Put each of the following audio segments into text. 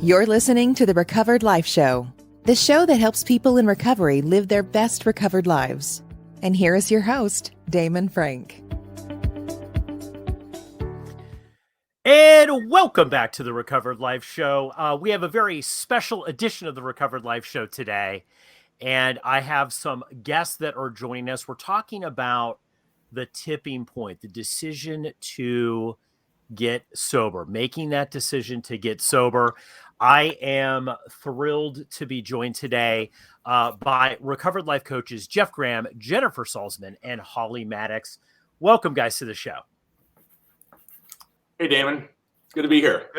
You're listening to the Recovered Life Show, the show that helps people in recovery live their best recovered lives. And here is your host, Damon Frank. And welcome back to the Recovered Life Show. We have a very special edition of the Recovered Life Show today, and I have some guests that are joining us. We're talking about the tipping point, the decision to get sober, making that decision to get sober. I am thrilled to be joined today by Recovered Life coaches Jeff Graham, Jennifer Salzman, and Holly Maddox. Welcome, guys, to the show. Hey, Damon. Good to be here.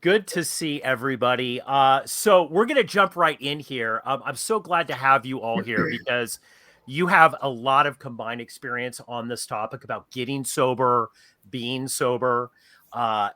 Good to see everybody. So we're going to jump right in here. I'm so glad to have you all here because you have a lot of combined experience on this topic about getting sober, being sober.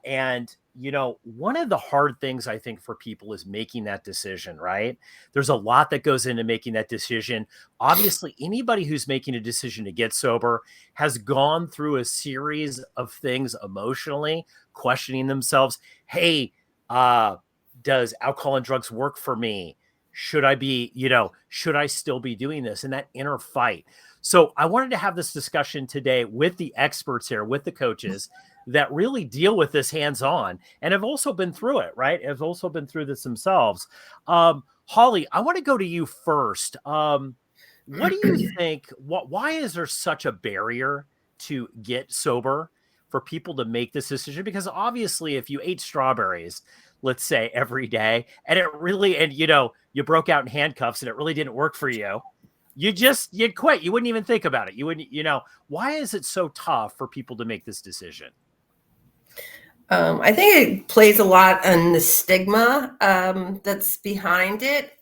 And, you know, one of the hard things I think for people is making that decision, right? There's a lot that goes into making that decision. Obviously, anybody who's making a decision to get sober has gone through a series of things emotionally, questioning themselves. Hey, does alcohol and drugs work for me? Should I still be doing this? And that inner fight. So I wanted to have this discussion today with the experts here, with the coaches that really deal with this hands-on and have also been through it, right? Have also been through this themselves. Holly, I want to go to you first. What do you think? Why is there such a barrier to get sober for people to make this decision? Because obviously, if you ate strawberries, let's say every day, and you broke out in handcuffs and it really didn't work for you, you'd quit. You wouldn't even think about it. You wouldn't, why is it so tough for people to make this decision? I think it plays a lot on the stigma that's behind it.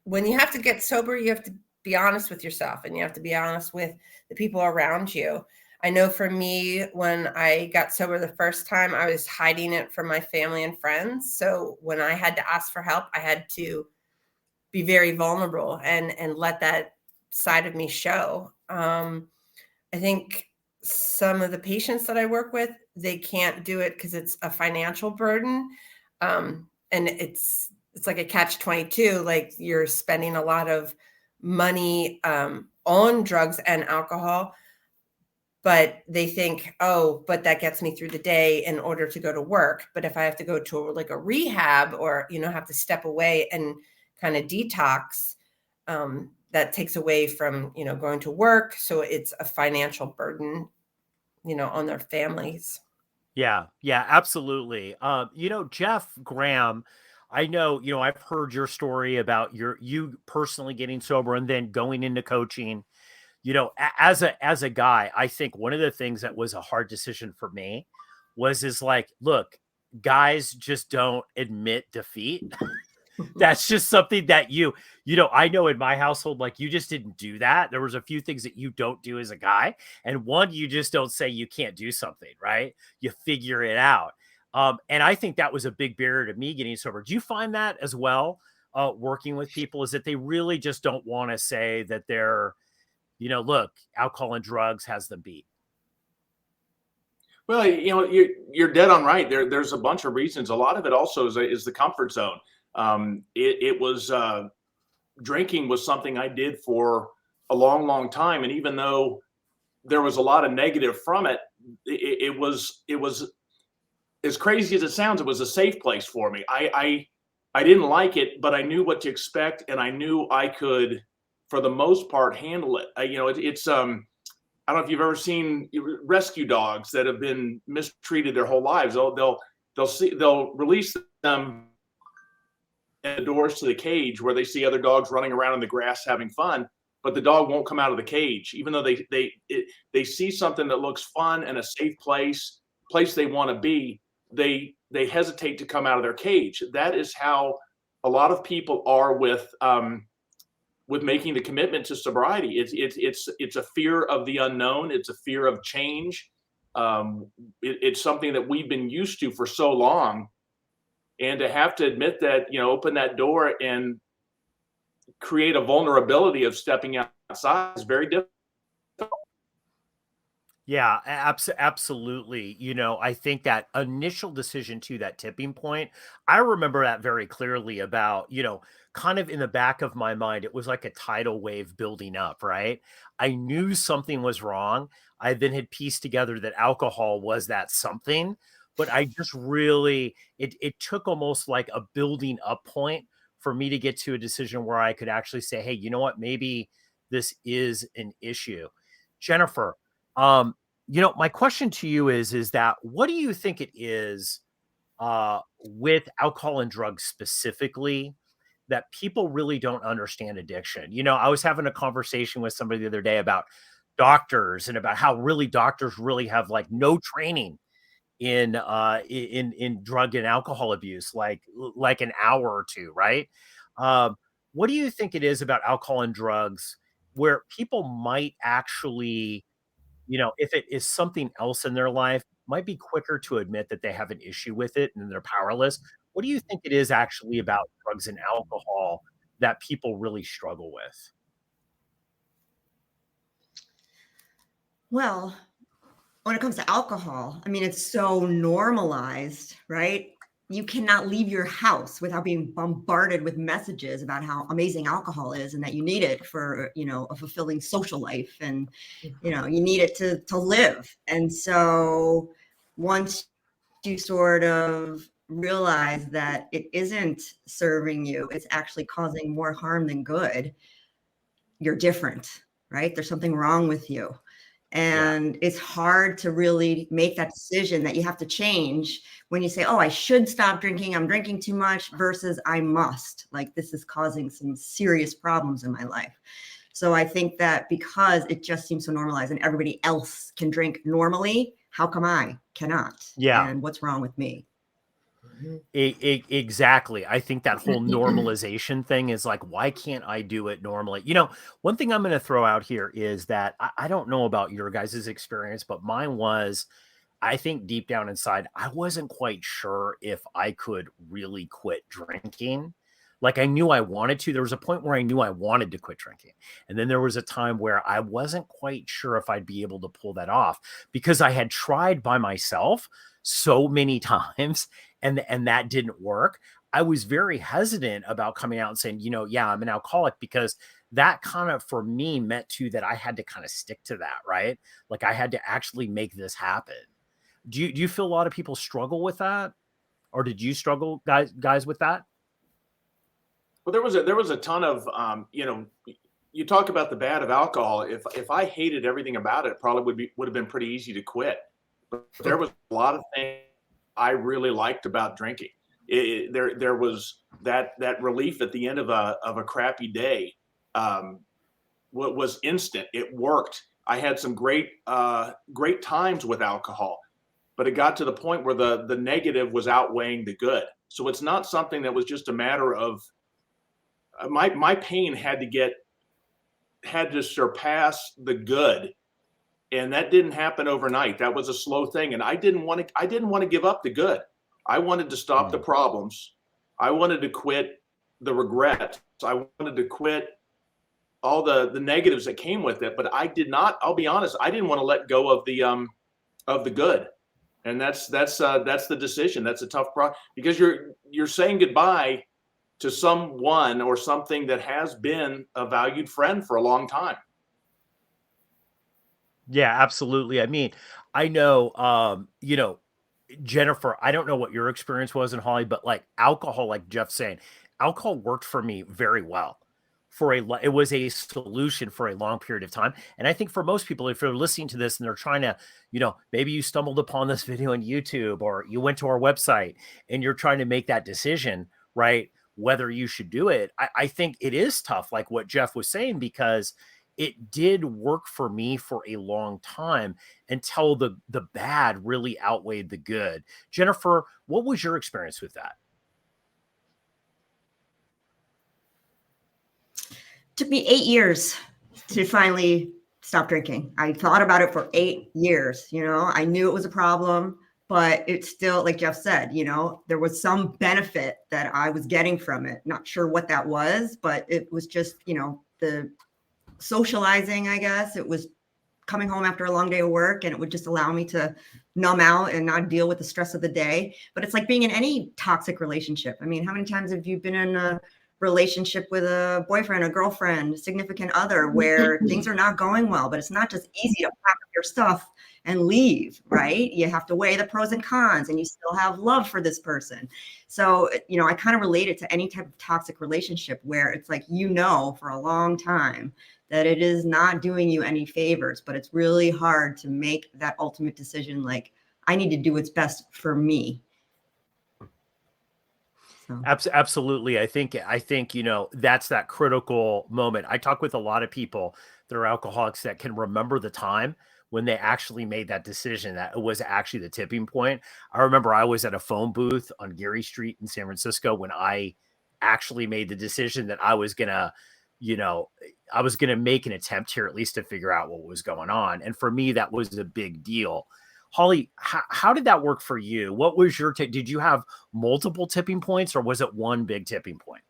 When you have to get sober, you have to be honest with yourself and you have to be honest with the people around you. I know for me, when I got sober the first time, I was hiding it from my family and friends. So when I had to ask for help, I had to be very vulnerable and let that side of me show. I think some of the patients that I work with, they can't do it because it's a financial burden. And it's like a catch-22, like you're spending a lot of money on drugs and alcohol, but they think, oh, but that gets me through the day in order to go to work. But if I have to go to like a rehab or, have to step away and kind of detox, that takes away from, going to work. So it's a financial burden, on their families. Yeah, absolutely. Jeff Graham, I know, I've heard your story about you personally getting sober and then going into coaching. As a guy, I think one of the things that was a hard decision for me is like, look, guys just don't admit defeat. That's just something that I know in my household, like you just didn't do that. There was a few things that you don't do as a guy. And one, you just don't say you can't do something, right? You figure it out. And I think that was a big barrier to me getting sober. Do you find that as well, working with people, is that they really just don't want to say that they're, look, alcohol and drugs has them beat? Well, you're dead on right. There's a bunch of reasons. A lot of it also is the comfort zone. It was drinking was something I did for a long, long time. And even though there was a lot of negative from it, it was as crazy as it sounds, it was a safe place for me. I didn't like it, but I knew what to expect. And I knew I could, for the most part, handle it. It's I don't know if you've ever seen rescue dogs that have been mistreated their whole lives. They'll release them the doors to the cage where they see other dogs running around in the grass having fun, but the dog won't come out of the cage, even though they see something that looks fun and a safe place they want to be. They hesitate to come out of their cage. That is how a lot of people are with making the commitment to sobriety. It's a fear of the unknown. It's a fear of change. It's something that we've been used to for so long. And to have to admit that, open that door and create a vulnerability of stepping outside is very difficult. Yeah, absolutely. I think that initial decision to that tipping point, I remember that very clearly about, kind of in the back of my mind, it was like a tidal wave building up, right? I knew something was wrong. I then had pieced together that alcohol was that something, but I just really, it took almost like a building up point for me to get to a decision where I could actually say, hey, you know what? Maybe this is an issue. Jennifer, um, my question to you is that what do you think it is with alcohol and drugs specifically that people really don't understand addiction? I was having a conversation with somebody the other day about doctors and about how really doctors really have like no training in drug and alcohol abuse, like an hour or two, right? Um, what do you think it is about alcohol and drugs where people might actually, if it is something else in their life, might be quicker to admit that they have an issue with it and they're powerless? What do you think it is actually about drugs and alcohol that people really struggle with? Well, when it comes to alcohol, I mean, it's so normalized, right? You cannot leave your house without being bombarded with messages about how amazing alcohol is and that you need it for, a fulfilling social life and, you need it to live. And so once you sort of realize that it isn't serving you, it's actually causing more harm than good, you're different, right? There's something wrong with you. Yeah. And it's hard to really make that decision that you have to change when you say, oh, I should stop drinking. I'm drinking too much versus I must. Like, this is causing some serious problems in my life. So I think that because it just seems so normalized and everybody else can drink normally, how come I cannot? Yeah. And what's wrong with me? Exactly. I think that whole normalization thing is like, why can't I do it normally? One thing I'm going to throw out here is that I don't know about your guys' experience, but mine was, I think deep down inside, I wasn't quite sure if I could really quit drinking. Like, I knew I wanted to. There was a point where I knew I wanted to quit drinking. And then there was a time where I wasn't quite sure if I'd be able to pull that off because I had tried by myself so many times and that didn't work. I was very hesitant about coming out and saying, yeah, I'm an alcoholic, because that kind of for me meant too that I had to kind of stick to that, right? Like, I had to actually make this happen. Do you feel a lot of people struggle with that? Or did you struggle, guys with that? Well, there was a ton of you talk about the bad of alcohol. If I hated everything about it, probably would have been pretty easy to quit. But there was a lot of things I really liked about drinking. There was that relief at the end of a crappy day. What was instant. It worked. I had some great times with alcohol, but it got to the point where the negative was outweighing the good. So it's not something that was just a matter of my pain had to surpass the good, and that didn't happen overnight. That was a slow thing, and I didn't want to give up the good. I wanted to stop the problems. I wanted to quit the regret. I wanted to quit all the negatives that came with it, but I did not. I'll be honest. I didn't want to let go of the good, and that's the decision. That's a tough problem because you're saying goodbye to someone or something that has been a valued friend for a long time. Yeah, absolutely. I mean, I know, Jennifer, I don't know what your experience was in Holly, but like alcohol, like Jeff's saying, alcohol worked for me very well. It was a solution for a long period of time. And I think for most people, if they're listening to this and they're trying to, maybe you stumbled upon this video on YouTube or you went to our website and you're trying to make that decision, right? Whether you should do it. I think it is tough, like what Jeff was saying, because it did work for me for a long time until the bad really outweighed the good. Jennifer, what was your experience with that? Took me 8 years to finally stop drinking. I thought about it for 8 years. I knew it was a problem, but it's still, like Jeff said, there was some benefit that I was getting from it. Not sure what that was, but it was just, the socializing, I guess. It was coming home after a long day of work, and it would just allow me to numb out and not deal with the stress of the day. But it's like being in any toxic relationship. I mean, how many times have you been in a relationship with a boyfriend, a girlfriend, significant other, where things are not going well, but it's not just easy to pack up your stuff and leave, right? You have to weigh the pros and cons, and you still have love for this person. So, you know, I kind of relate it to any type of toxic relationship where it's like, you know, for a long time that it is not doing you any favors, but it's really hard to make that ultimate decision. Like, I need to do what's best for me. So. Absolutely. I think, you know, that's that critical moment. I talk with a lot of people that are alcoholics that can remember the time when they actually made that decision that it was actually the tipping point. I remember I was at a phone booth on Geary Street in San Francisco when I actually made the decision that I was going to, you know, I was going to make an attempt here at least to figure out what was going on. And for me, that was a big deal. Holly, how did that work for you? What was your did you have multiple tipping points, or was it one big tipping point?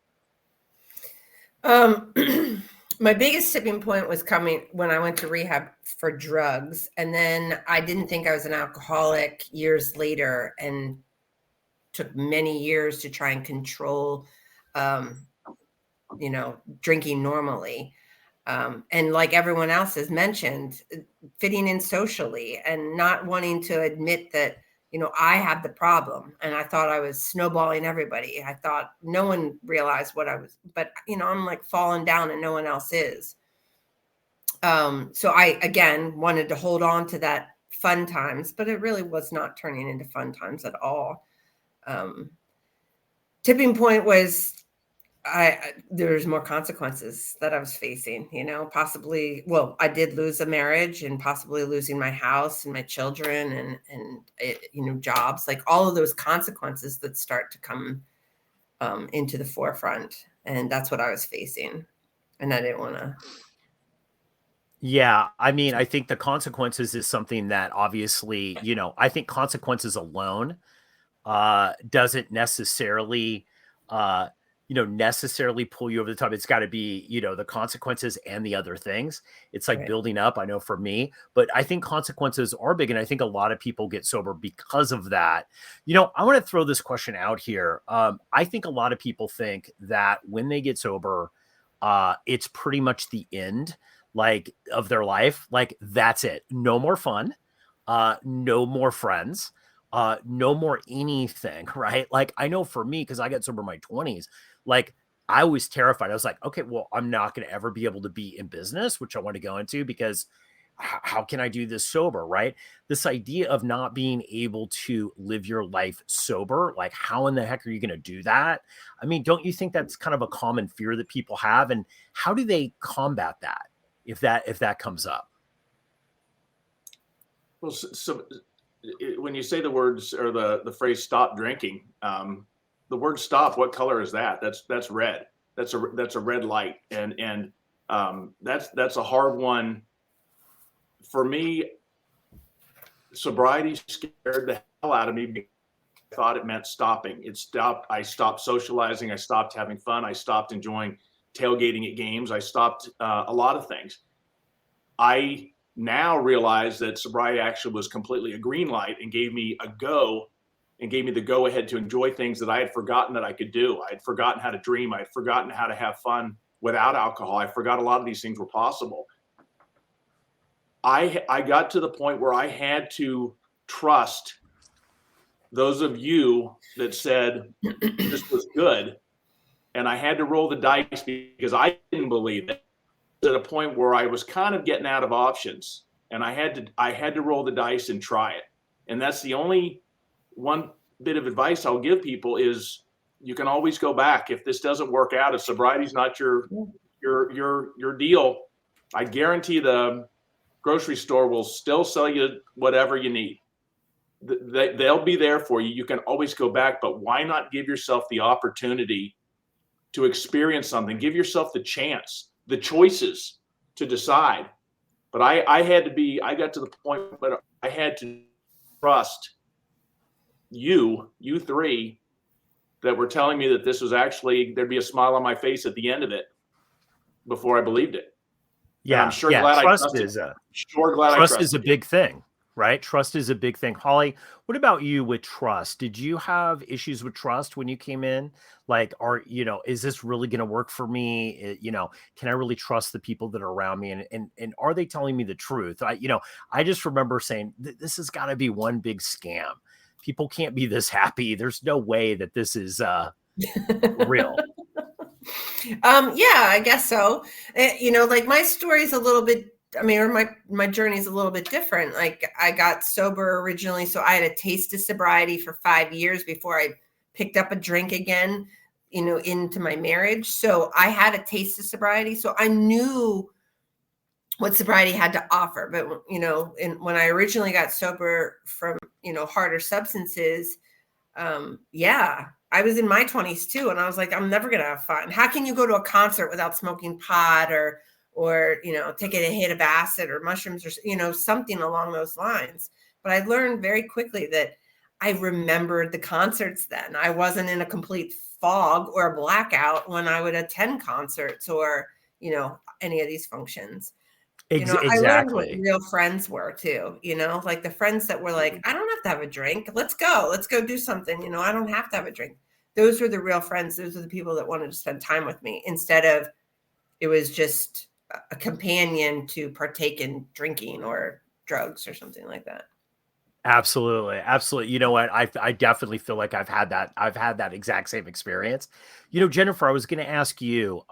My biggest tipping point was coming when I went to rehab for drugs. And then I didn't think I was an alcoholic years later, and took many years to try and control, you know, drinking normally. And like everyone else has mentioned, fitting in socially and not wanting to admit that, you know, I had the problem, and I thought I was snowballing everybody. I thought no one realized what I was, but you know, I'm like falling down and no one else is. So I, again, wanted to hold on to that fun times, but it really was not turning into fun times at all. Tipping point was, there's more consequences that I was facing, you know, possibly, well, I did lose a marriage and possibly losing my house and my children and you know, jobs, like all of those consequences that start to come into the forefront. And that's what I was facing. And I didn't want to. Yeah. I mean, I think the consequences is something that obviously, you know, I think consequences alone doesn't necessarily, you know, necessarily pull you over the top. It's got to be, you know, the consequences and the other things. It's like building up, I know for me, but I think consequences are big. And I think a lot of people get sober because of that. You know, I want to throw this question out here. I think a lot of people think that when they get sober, it's pretty much the end, like, of their life. Like, that's it. No more fun. No more friends. No more anything, right? Like, I know for me, because I got sober in my 20s, like, I was terrified. I was like, okay, well, I'm not going to ever be able to be in business, which I want to go into, because how can I do this sober, right? This idea of not being able to live your life sober, like, how in the heck are you going to do that? I mean, don't you think that's kind of a common fear that people have? And how do they combat that if that comes up? Well, so when you say the words or the phrase "stop drinking," the word "stop," what color is that? That's red. That's a red light, and that's a hard one for me. Sobriety scared the hell out of me because I thought it meant stopping. I stopped socializing. I stopped having fun. I stopped enjoying tailgating at games. I stopped a lot of things. I now realize that sobriety actually was completely a green light and gave me a go and gave me the go ahead to enjoy things that I had forgotten that I could do. I had forgotten how to dream. I had forgotten how to have fun without alcohol. I forgot a lot of these things were possible. I got to the point where I had to trust those of you that said this was good. And I had to roll the dice because I didn't believe it. At a point where I was kind of getting out of options, and I had to roll the dice and try it. And that's the only one bit of advice I'll give people is you can always go back. If this doesn't work out, if sobriety's not your deal, I guarantee the grocery store will still sell you whatever you need. They'll be there for you. You can always go back, but why not give yourself the opportunity to experience something? Give yourself the chance, the choices to decide. But I got to the point where I had to trust you three that were telling me that this was actually, there'd be a smile on my face at the end of it before I believed it. And I'm Yeah. sure Yeah. glad I Trust trusted. is a Sure glad I trust is trusted a you. big thing, right? Trust is a big thing. Holly, what about you with trust? Did you have issues with trust when you came in? Like, is this really going to work for me? Can I really trust the people that are around me? And are they telling me the truth? I just remember saying, this has got to be one big scam. People can't be this happy. There's no way that this is real. Yeah, I guess so. Like my story's a little bit, or my journey's a little bit different. Like I got sober originally, so I had a taste of sobriety for 5 years before I picked up a drink again, into my marriage. So I had a taste of sobriety, so I knew what sobriety had to offer. But when I originally got sober from harder substances, yeah, I was in my 20s too, and I was like, I'm never gonna have fun. How can you go to a concert without smoking pot or taking a hit of acid or mushrooms or something along those lines? But I learned very quickly that I remembered the concerts then. I wasn't in a complete fog or a blackout when I would attend concerts or any of these functions. I learned what Exactly. real friends were too, like the friends that were like, I don't have to have a drink. Let's go do something. I don't have to have a drink. Those were the real friends. Those are the people that wanted to spend time with me instead of it was just a companion to partake in drinking or drugs or something like that. Absolutely. Absolutely. You know what? I definitely feel like I've had that. I've had that exact same experience. Jennifer, I was going to ask you,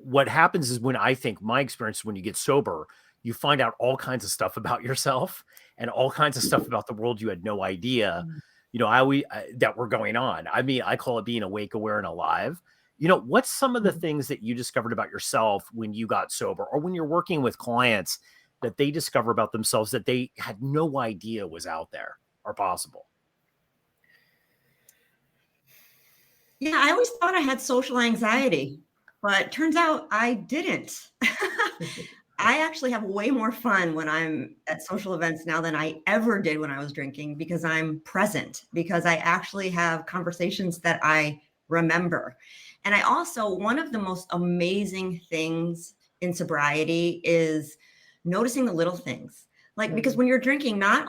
what happens is when I think my experience, when you get sober, you find out all kinds of stuff about yourself and all kinds of stuff about the world you had no idea, that were going on. I mean, I call it being awake, aware, and alive. What's some of the things that you discovered about yourself when you got sober or when you're working with clients that they discover about themselves that they had no idea was out there or possible? Yeah, I always thought I had social anxiety, but turns out I didn't. I actually have way more fun when I'm at social events now than I ever did when I was drinking because I'm present, because I actually have conversations that I remember. And I also, one of the most amazing things in sobriety is noticing the little things. Like, because when you're drinking, not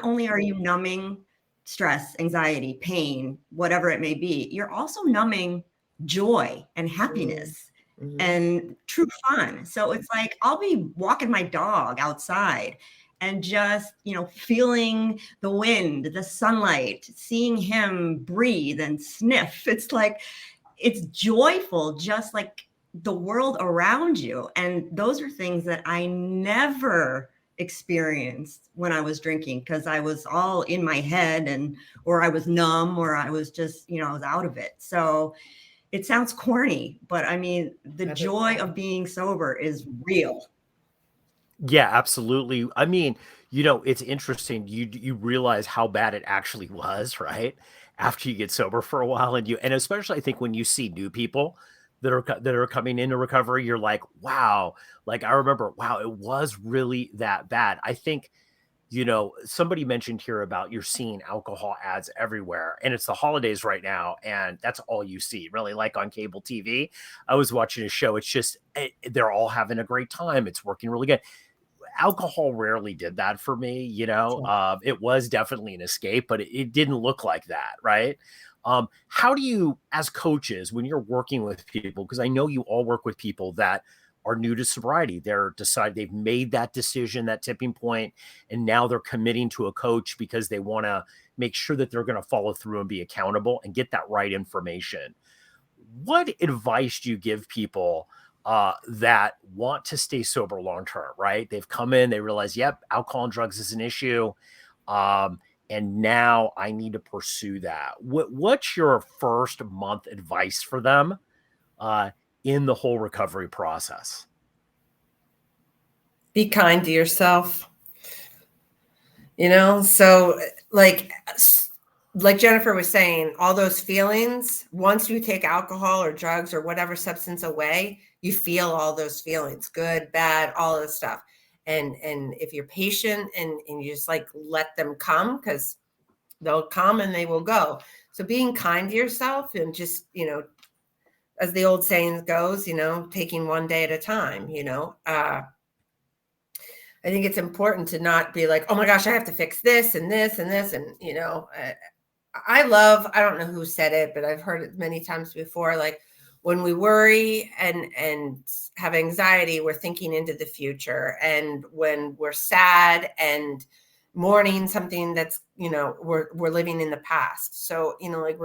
only are you numbing stress, anxiety, pain, whatever it may be, you're also numbing joy and happiness and true fun. So it's like I'll be walking my dog outside and just, feeling the wind, the sunlight, seeing him breathe and sniff. It's like it's joyful, just like the world around you. And those are things that I never experienced when I was drinking because I was all in my head or I was numb or I was just, I was out of it. So it sounds corny, but I mean, the joy of being sober is real. Yeah, absolutely. I mean, it's interesting. You realize how bad it actually was, right? After you get sober for a while, and especially I think when you see new people that are coming into recovery, you're like, wow. Like I remember, wow, it was really that bad. I think, somebody mentioned here about you're seeing alcohol ads everywhere, and it's the holidays right now, and that's all you see, really, like on cable TV. I was watching a show. It's just they're all having a great time. It's working really good. Alcohol rarely did that for me, it was definitely an escape, but it didn't look like that, right? How do you, as coaches, when you're working with people, because I know you all work with people that are new to sobriety, they've made that decision, that tipping point, and now they're committing to a coach because they want to make sure that they're going to follow through and be accountable and get that right information. What advice do you give people that want to stay sober long term, right? They've come in, they realize, yep, alcohol and drugs is an issue. And now I need to pursue that. What's your first month advice for them in the whole recovery process? Be kind to yourself. So like Jennifer was saying, all those feelings, once you take alcohol or drugs or whatever substance away, you feel all those feelings, good, bad, all this stuff. And if you're patient and you just like let them come, because they'll come and they will go. So being kind to yourself and just, as the old saying goes, taking one day at a time, I think it's important to not be like, oh my gosh, I have to fix this and this and this. And, I don't know who said it, but I've heard it many times before. Like when we worry and have anxiety, we're thinking into the future. And when we're sad and mourning something that's, we're living in the past. So, like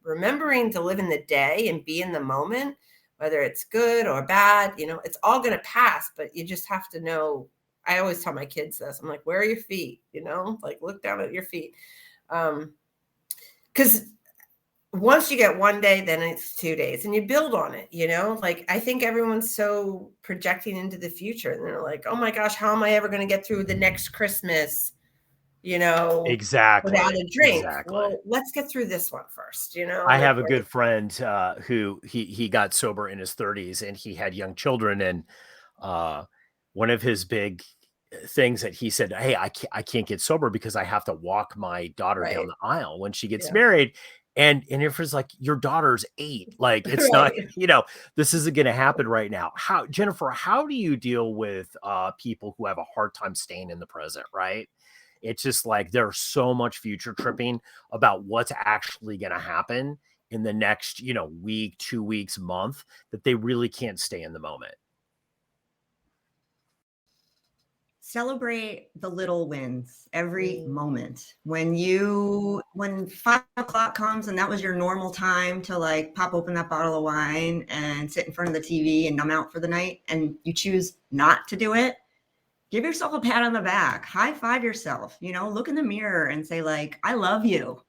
remembering to live in the day and be in the moment, whether it's good or bad, it's all going to pass, but you just have to know. I always tell my kids this. I'm like, where are your feet? Like look down at your feet. Because once you get one day, then it's 2 days and you build on it, like I think everyone's so projecting into the future and they're like, oh my gosh, how am I ever going to get through the next Christmas, Exactly. without a drink? Exactly. Well, let's get through this one first, I have a good friend who he got sober in his 30s and he had young children. And one of his big things that he said, hey, I can't get sober because I have to walk my daughter down the aisle when she gets married. And it was like, your daughter's 8. Like, it's not, this isn't going to happen right now. Jennifer, how do you deal with people who have a hard time staying in the present, right? It's just like there's so much future tripping about what's actually going to happen in the next, week, 2 weeks, month, that they really can't stay in the moment. Celebrate the little wins every moment. When 5 o'clock comes and that was your normal time to like pop open that bottle of wine and sit in front of the TV and numb out for the night, and you choose not to do it, give yourself a pat on the back, high five yourself, look in the mirror and say like, I love you.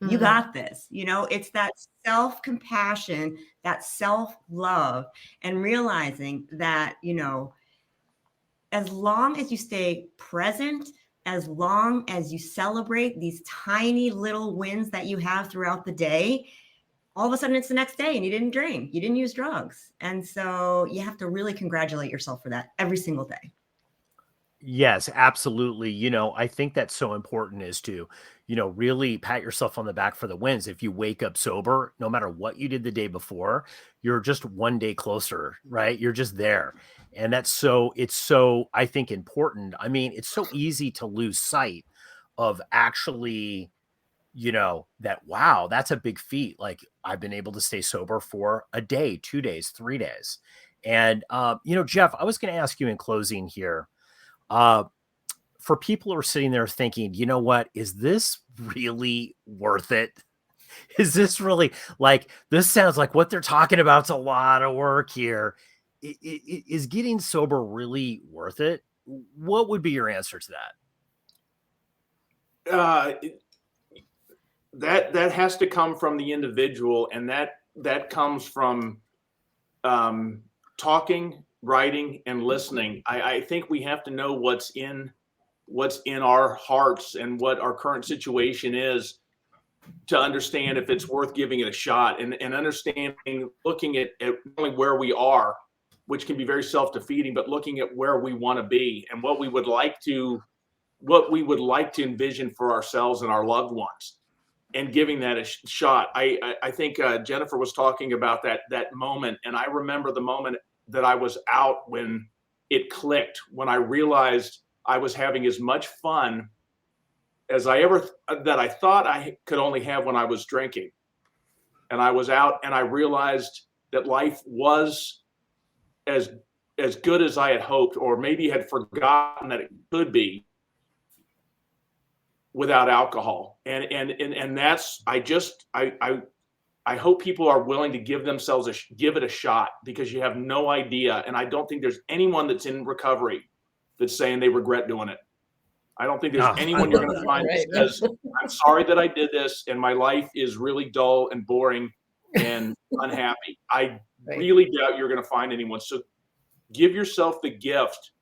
You got this. It's that self-compassion, that self-love, and realizing that, as long as you stay present, as long as you celebrate these tiny little wins that you have throughout the day, all of a sudden it's the next day and you didn't drink, you didn't use drugs. And so you have to really congratulate yourself for that every single day. Yes, absolutely. I think that's so important is to, really pat yourself on the back for the wins. If you wake up sober, no matter what you did the day before, you're just one day closer, right? You're just there. And it's so, I think, important. I mean, it's so easy to lose sight of actually, that, wow, that's a big feat. Like I've been able to stay sober for a day, 2 days, 3 days. And, Jeff, I was going to ask you in closing here, for people who are sitting there thinking, you know what, is this really worth it? Is this really like, this sounds like what they're talking about. It's a lot of work here. Is getting sober really worth it? What would be your answer to that? That has to come from the individual, and that comes from talking, writing, and listening. I think we have to know what's in our hearts and what our current situation is to understand if it's worth giving it a shot, and understanding, looking at only where we are, which can be very self-defeating, but looking at where we want to be and what we would like to envision for ourselves and our loved ones, and giving that a shot. I think Jennifer was talking about that moment, and I remember the moment that I was out when it clicked, when I realized I was having as much fun as that I thought I could only have when I was drinking. And I was out and I realized that life was as good as I had hoped, or maybe had forgotten that it could be, without alcohol. And that's, I hope people are willing to give themselves give it a shot, because you have no idea. And I don't think there's anyone that's in recovery that's saying they regret doing it. I don't think there's anyone you're going to find that says, I'm sorry that I did this and my life is really dull and boring and unhappy. I really doubt you're going to find anyone. So give yourself the gift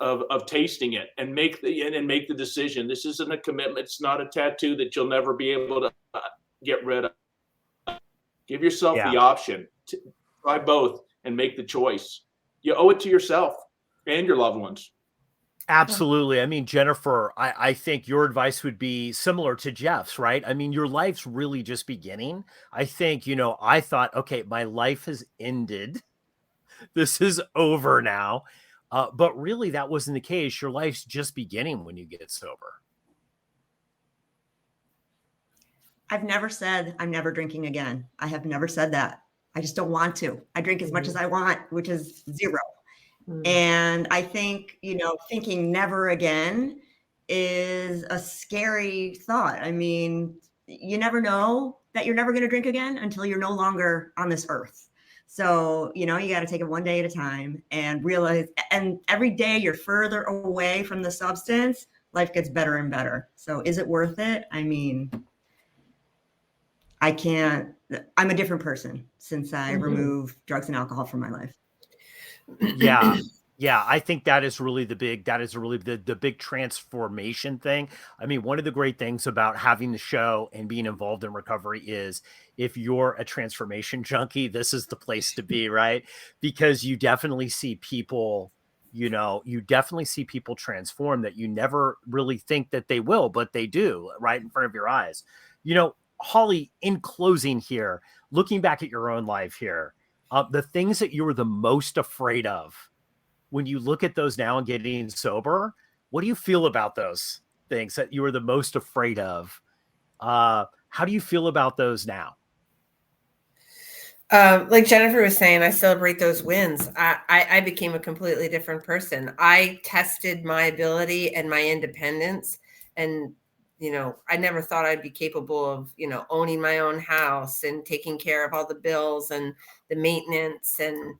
of tasting it, and make the decision. This isn't a commitment. It's not a tattoo that you'll never be able to get rid of. Give yourself the option to try both and make the choice. You owe it to yourself and your loved ones. Absolutely. I mean, Jennifer, I think your advice would be similar to Jeff's, right? I mean, your life's really just beginning. I think, I thought, okay, my life has ended. This is over now. But really, that wasn't the case. Your life's just beginning when you get sober. I've never said I'm never drinking again. I have never said that. I just don't want to. I drink as much as I want, which is 0. And I think, thinking never again is a scary thought. I mean, you never know that you're never going to drink again until you're no longer on this earth. So, you got to take it one day at a time and realize, and every day you're further away from the substance, life gets better and better. So is it worth it? I mean, I'm a different person since I removed drugs and alcohol from my life. Yeah. Yeah. I think that is really the big transformation thing. I mean, one of the great things about having the show and being involved in recovery is if you're a transformation junkie, this is the place to be, right? Because you definitely see people, transform that you never really think that they will, but they do right in front of your eyes. Holly, in closing here, looking back at your own life here, the things that you were the most afraid of, when you look at those now and getting sober, what do you feel about those things that you were the most afraid of? How do you feel about those now? Like Jennifer was saying, I celebrate those wins. I became a completely different person. I tested my ability and my independence, and I never thought I'd be capable of, owning my own house and taking care of all the bills and the maintenance. And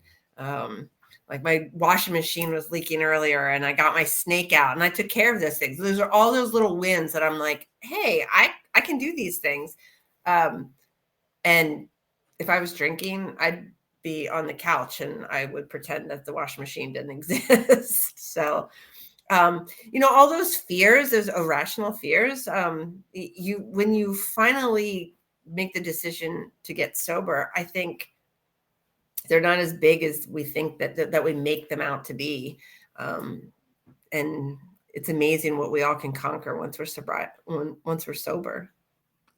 like my washing machine was leaking earlier and I got my snake out and I took care of those things. Those are all those little wins that I'm like, hey, I can do these things. And if I was drinking, I'd be on the couch and I would pretend that the washing machine didn't exist. So all those fears, those irrational fears, when you finally make the decision to get sober, I think they're not as big as we think that we make them out to be. And it's amazing what we all can conquer once we're sober.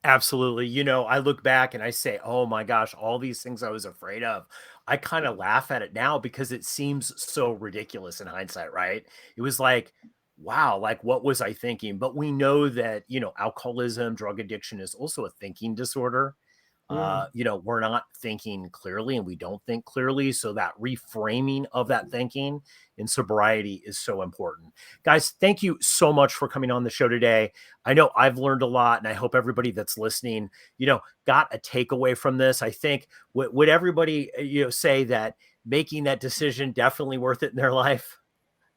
Absolutely. I look back and I say, oh my gosh, all these things I was afraid of. I kind of laugh at it now because it seems so ridiculous in hindsight, right? It was like, wow, like what was I thinking? But we know that, alcoholism, drug addiction is also a thinking disorder. We're not thinking clearly and we don't think clearly. So that reframing of that thinking in sobriety is so important. Guys, thank you so much for coming on the show today. I know I've learned a lot and I hope everybody that's listening, got a takeaway from this. I think would everybody, say that making that decision definitely worth it in their life?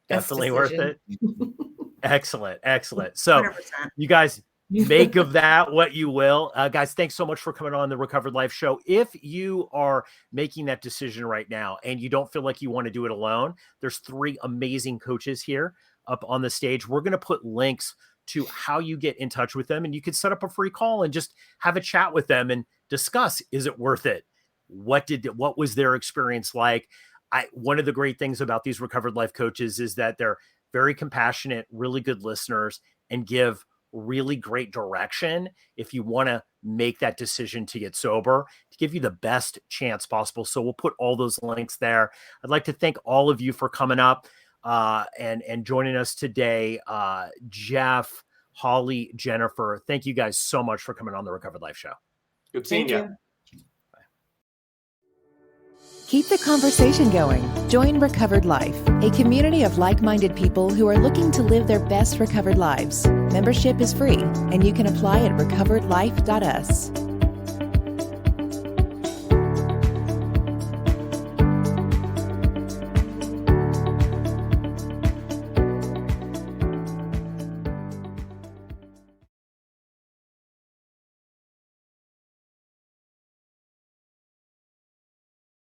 Definitely worth it. Excellent. So 100%. You guys, make of that what you will. Guys, thanks so much for coming on the Recovered Life Show. If you are making that decision right now and you don't feel like you want to do it alone, there's 3 amazing coaches here up on the stage. We're going to put links to how you get in touch with them, and you can set up a free call and just have a chat with them and discuss, is it worth it? What was their experience like? One of the great things about these Recovered Life coaches is that they're very compassionate, really good listeners, and give really great direction if you want to make that decision to get sober, to give you the best chance possible. So we'll put all those links there. I'd like to thank all of you for coming up and joining us today. Jeff, Holly, Jennifer, thank you guys so much for coming on the Recovered Life Show. Good seeing you. Keep the conversation going. Join Recovered Life, a community of like-minded people who are looking to live their best recovered lives. Membership is free, and you can apply at recoveredlife.us.